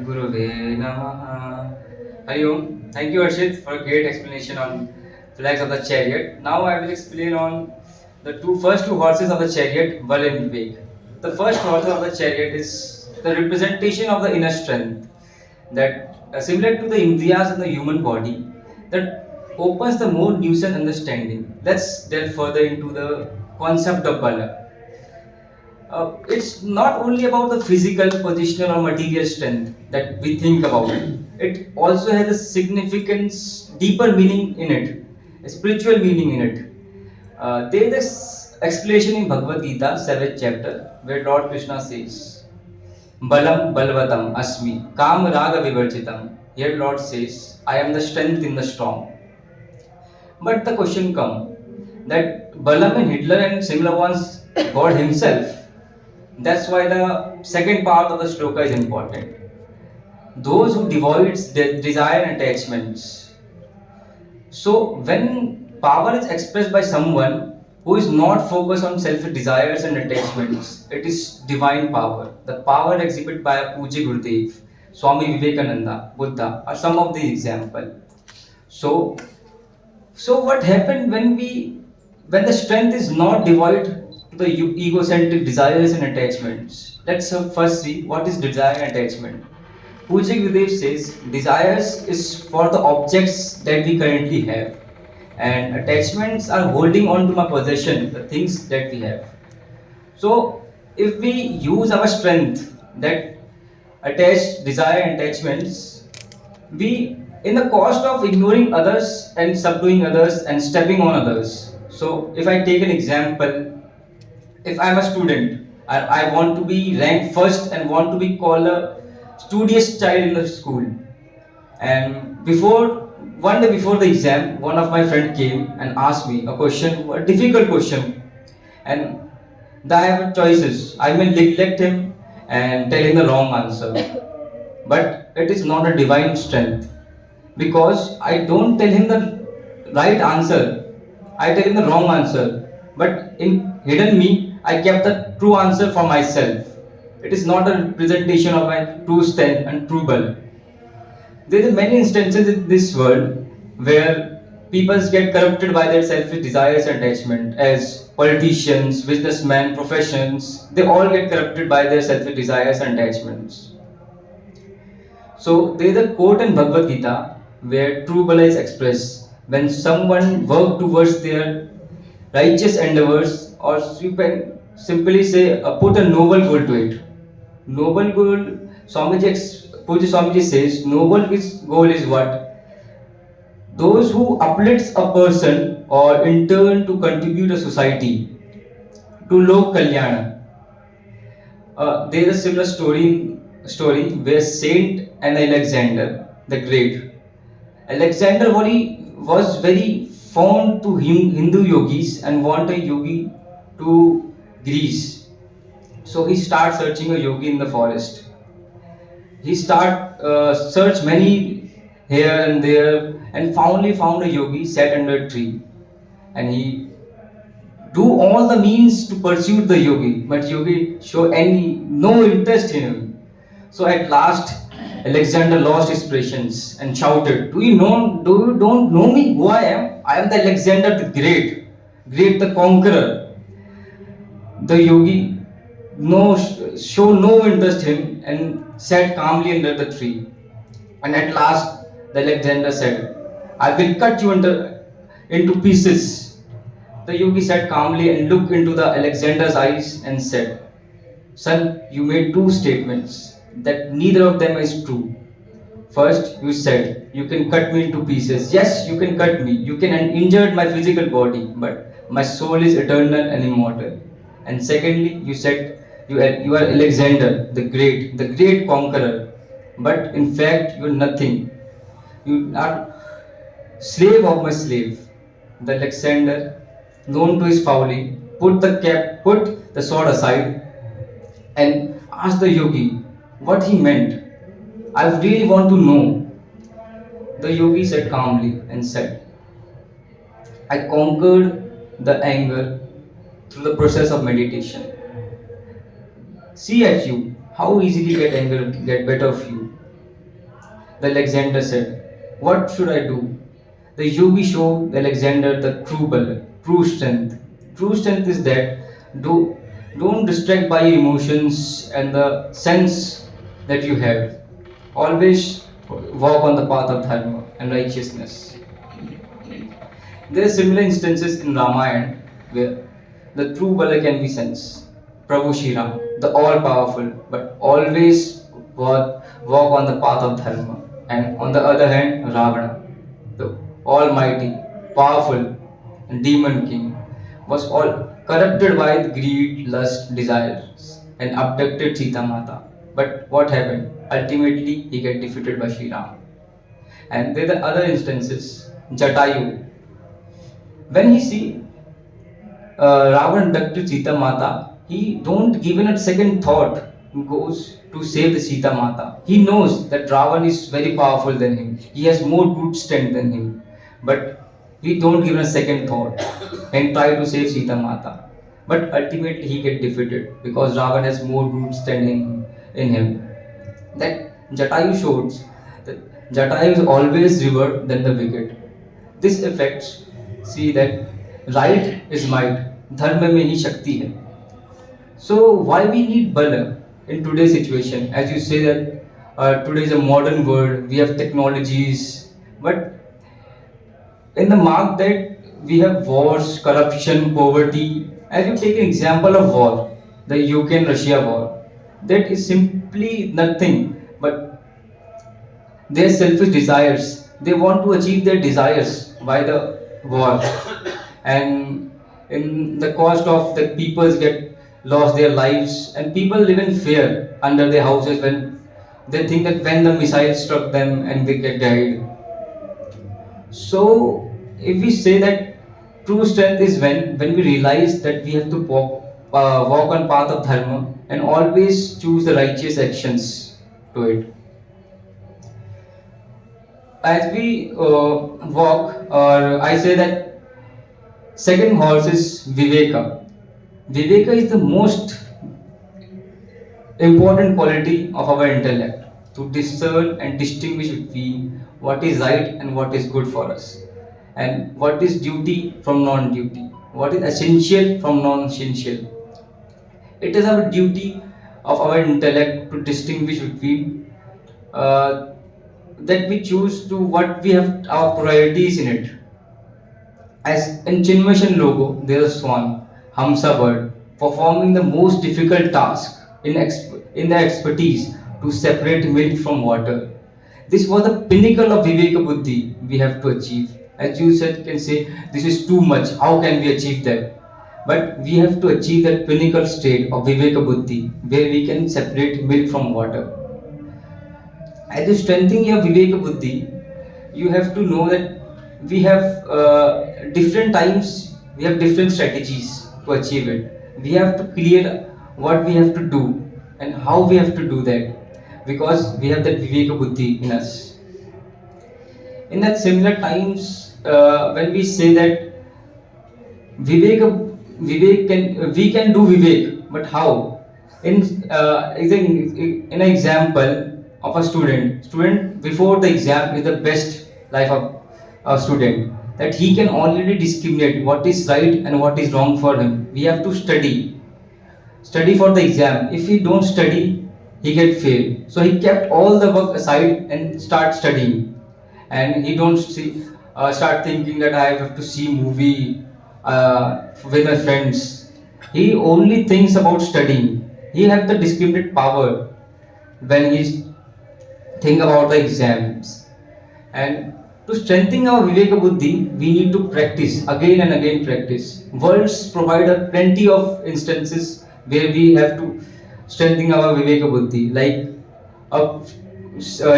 Sadguruve Namaha. Hari Om. Thank you, Arshit, for a great explanation on flags of the chariot. Now I will explain on the first two horses of the chariot, Bal and Vivek. The first horse of the chariot is the representation of the inner strength that similar to the Indriyas in the human body that opens the more nuanced understanding. Let's delve further into the concept of Bala. It's not only about the physical, positional, or material strength that we think about. It also has a significance, deeper meaning in it, a spiritual meaning in it. There is this explanation in Bhagavad Gita, 7th chapter, where Lord Krishna says, Balam Balvatam Asmi, Kam Raga Vivarjitam. Here Lord says, I am the strength in the strong. But the question comes that Balam and Hitler and similar ones, God Himself. That's why the second part of the shloka is important. Those who devoids their desire and attachments. So when power is expressed by someone who is not focused on selfish desires and attachments, it is divine power. The power exhibited by a Puja Gurudev, Swami Vivekananda, Buddha are some of the example. So what happened when the strength is not devoid to the egocentric desires and attachments? Let's first see what is desire and attachment. Puja Gurudev says desires is for the objects that we currently have, and attachments are holding on to my possession, the things that we have. So if we use our strength that attached desire and attachments, we in the cost of ignoring others and subduing others and stepping on others. So if I take an example, if I'm a student, I want to be ranked first and want to be called a studious child in the school. And one day before the exam, one of my friend came and asked me a question, a difficult question. And I have choices. I may neglect him and tell him the wrong answer. But it is not a divine strength. Because I don't tell him the right answer. I tell him the wrong answer. But in hidden me, I kept the true answer for myself. It is not a representation of my true strength and true will. There are many instances in this world where people get corrupted by their selfish desires and attachment. As politicians, businessmen, professions, they all get corrupted by their selfish desires and attachments. So there is a quote in Bhagavad Gita where true Bala is expressed when someone works towards their righteous endeavors, or you can simply say put a noble goal to it. Noble goal, Puja Swamiji says, noble goal is what? Those who uplifts a person or in turn to contribute a society to Lok Kalyana. There is a similar story where Saint and Alexander the Great. Alexander was very fond to Hindu yogis and want a yogi to Greece. So he started searching a yogi in the forest. He search many here and there and finally found a yogi sat under a tree. And he do all the means to pursue the yogi, but yogi show no interest in him. So at last Alexander lost his patience and shouted, Do you don't know me who I am? I am the Alexander the Great the conqueror. The yogi show no interest in him and sat calmly under the tree. And at last the Alexander said, I will cut you into pieces. The yogi sat calmly and looked into the Alexander's eyes and said, Son, you made two statements that neither of them is true. First, you said, you can cut me into pieces. Yes, you can cut me. You can injure my physical body, but my soul is eternal and immortal. And secondly, you said, you are Alexander, the great conqueror. But in fact, you are nothing. You are slave of my slave. The Alexander, known to his folly, put the sword aside and asked the yogi what he meant. I really want to know. The yogi said calmly and said, I conquered the anger through the process of meditation. See at you, how easily get better of you. the Alexander said, "What should I do?" The yogi showed Alexander the true bala, true strength. True strength is that do, don't distract by your emotions and the sense that you have. Always walk on the path of dharma and righteousness. There are similar instances in Ramayana where the true Bala can be sensed. Prabhu Shri Ram, the all powerful, but always walk on the path of Dharma. And on the other hand, Ravana, the almighty, powerful, and demon king, was all corrupted by greed, lust, desires, and abducted Sita Mata. But what happened? Ultimately, he get defeated by Shri Ram. And there are other instances. Jatayu, when he see Ravan abducted Sita Mata, he don't given a second thought. He goes to save the Sita Mata. He knows that Ravan is very powerful than him. He has more brute strength than him, but he don't give a second thought and try to save Sita Mata. But ultimately he get defeated because Ravan has more brute strength in him. That Jatayu shows that Jatayu is always revered than the wicked. This affects, see that right is might, dharma में ही शक्ति है. So why we need bala in today's situation? As you say that today is a modern world, we have technologies, but in the mark that we have wars, corruption, poverty. As you take an example of war, the Ukraine-Russia war, that is simply nothing but their selfish desires. They want to achieve their desires by the war, and in the cost of the peoples get lost their lives, and people live in fear under their houses when they think that when the missile struck them and they get died. So if we say that true strength is when we realize that we have to walk on path of dharma and always choose the righteous actions to it. As we walk, or I say that second horse is Viveka. Viveka is the most important quality of our intellect to discern and distinguish between what is right and what is good for us, and what is duty from non-duty, what is essential from non-essential. It is our duty of our intellect to distinguish between that we choose to what we have our priorities in it. As in Chinmaya logo, there is a swan, Hamsa bird, performing the most difficult task in the expertise to separate milk from water. This was the pinnacle of Viveka Buddhi we have to achieve. As you said, can say this is too much. How can we achieve that? But we have to achieve that pinnacle state of Viveka Buddhi, where we can separate milk from water. As you strengthen your Viveka Buddhi, you have to know that we have different times, we have different strategies to achieve it. We have to clear what we have to do and how we have to do that, because we have that Viveka Buddhi in us. In that similar times, when we say that we can do Vivek, but how? In an example of a student before the exam is the best life of a student, that he can already discriminate what is right and what is wrong for him. We have to study for the exam. If he don't study, he get failed. So he kept all the work aside and start studying, and he don't start thinking that I have to see movie with my friends. He only thinks about studying. He have the discriminate power when he think about the exams. And to strengthen our Viveka Buddhi, we need to practice again and again. Practice. Worlds provide a plenty of instances where we have to strengthen our Viveka Buddhi, like a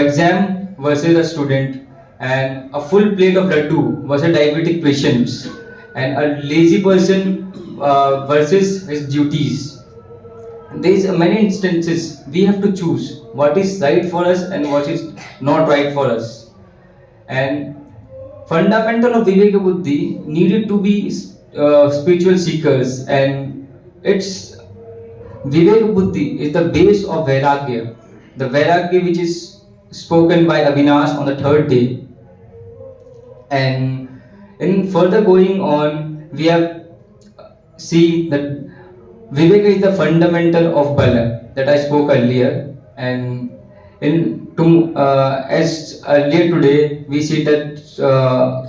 exam versus a student, and a full plate of laddu versus diabetic patients, and a lazy person versus his duties. There is many instances we have to choose what is right for us and what is not right for us. And fundamental of Viveka Buddhi needed to be spiritual seekers, and Viveka Buddhi is the base of Vairagya. The Vairagya which is spoken by Avinash on the third day. And in further going on, we have see that Viveka is the fundamental of Bala that I spoke earlier. And as earlier today, we see that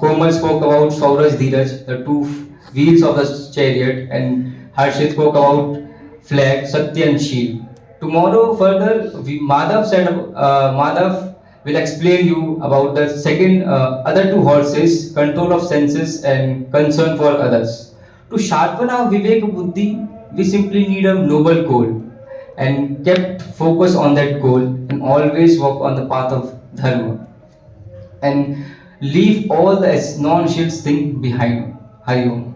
Komal spoke about Sauraj Dheeraj, the two wheels of the chariot, and Harshit spoke about flag, Satya and Shield. Tomorrow, further, Madhav will explain you about the second other two horses, control of senses and concern for others. To sharpen our Vivek Buddhi, we simply need a noble goal and kept focus on that goal and always walk on the path of Dharma and leave all the non-essential things behind. Hari Om.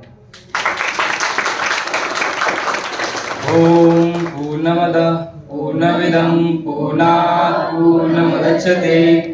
Om Purnamada Purnamidam Purnat Purnamudachyate